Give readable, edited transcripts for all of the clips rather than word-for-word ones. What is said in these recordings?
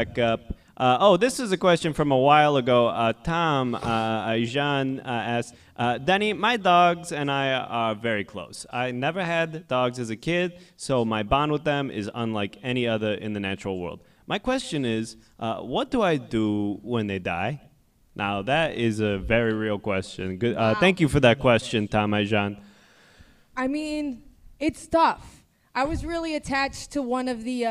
back up. Oh, this is a question from a while ago. Tom Jean asked, Denny, my dogs and I are very close. I never had dogs as a kid, so my bond with them is unlike any other in the natural world. My question is, what do I do when they die? Now, that is a very real question. Good. Thank you for that question, Tom Jean. I mean, it's tough. I was really attached to one of the,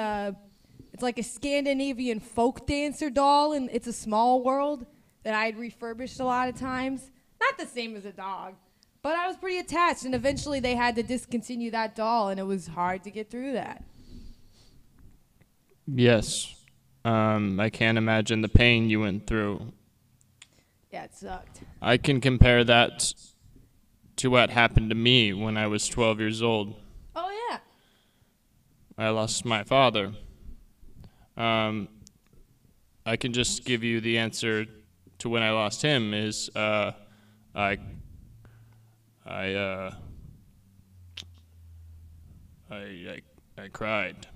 it's like a Scandinavian folk dancer doll, and It's a Small World that I had refurbished a lot of times. Not the same as a dog, but I was pretty attached, and eventually they had to discontinue that doll, and it was hard to get through that. Yes. I can't imagine the pain you went through. Yeah, it sucked. I can compare that to what happened to me when I was 12 years old. Oh, yeah. I lost my father. I can just give you the answer to when I lost him is I cried.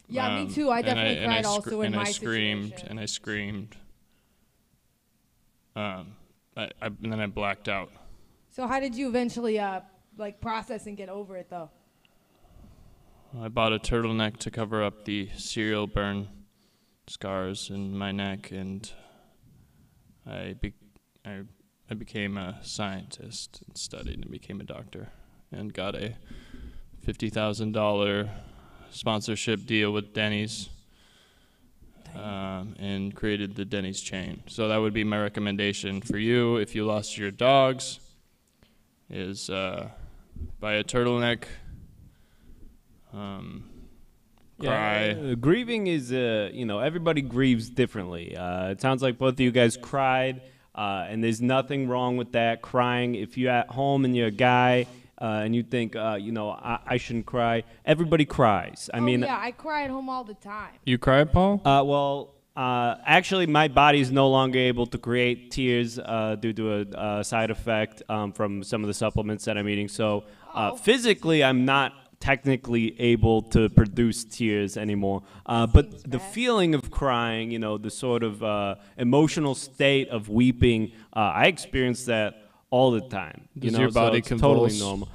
Yeah, me too. I definitely cried also in my situation. situation. And I screamed. And then I blacked out. So how did you eventually process and get over it, though? I bought a turtleneck to cover up the serial burn scars in my neck, and I became a scientist and studied and became a doctor and got a $50,000 sponsorship deal with Denny's and created the Denny's chain. So that would be my recommendation for you if you lost your dogs is buy a turtleneck. Cry. Grieving is, everybody grieves differently. It sounds like both of you guys cried, and there's nothing wrong with that. Crying, if you're at home and you're a guy and you think, I shouldn't cry, everybody cries. Yeah, I cry at home all the time. You cry, Paul? Actually, my body is no longer able to create tears due to a side effect from some of the supplements that I'm eating. So physically, I'm not technically able to produce tears anymore. But the feeling of crying, the sort of emotional state of weeping, I experience that all the time. Does your body so it's totally convulse? normal.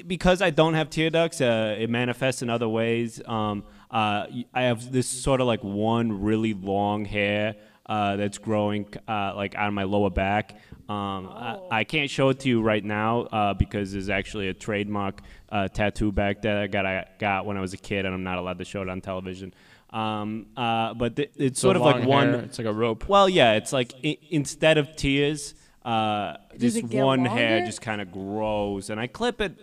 Because I don't have tear ducts, it manifests in other ways. I have this sort of like one really long hair that's growing like out of my lower back. I can't show it to you right now because there's actually a trademark tattoo back there I got when I was a kid, and I'm not allowed to show it on television. But it's sort of like one. It's like a rope. Well, yeah, it's like instead of tears, this it get one longer? hair just kind of grows, and I clip it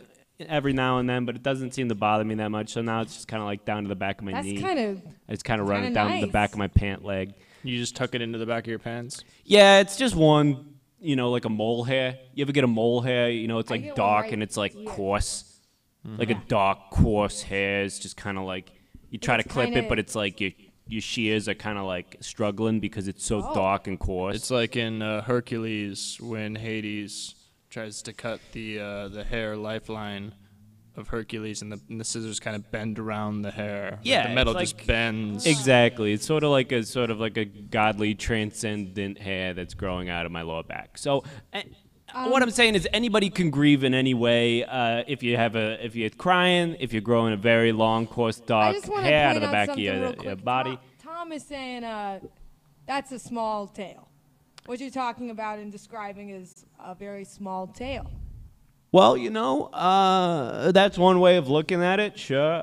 every now and then, but it doesn't seem to bother me that much. So now it's just kind of like down to the back of my That's knee. kind of It's kind of running down to the nice. back of my pant leg. You just tuck it into the back of your pants? Yeah, it's just one, like a mole hair. You ever get a mole hair? It's I like get one dark right and it's like here. coarse. Like a dark, coarse hair. It's just kind of like, you try to It's clip it, kinda- but it's like your shears are kind of like struggling because it's so dark and coarse. It's like in Hercules when Hades tries to cut the hair lifeline of Hercules, and the scissors kind of bend around the hair. Like Yeah, the metal it's just like- bends. Exactly. It's sort of like a godly, transcendent hair that's growing out of my lower back. So, what I'm saying is, anybody can grieve in any way. If you're crying, if you're growing a very long, coarse, I dark just want to hair out point of the out back of something real your quick. body. Tom is saying that's a small tail. What you're talking about and describing is a very small tail. Well, that's one way of looking at it. Sure.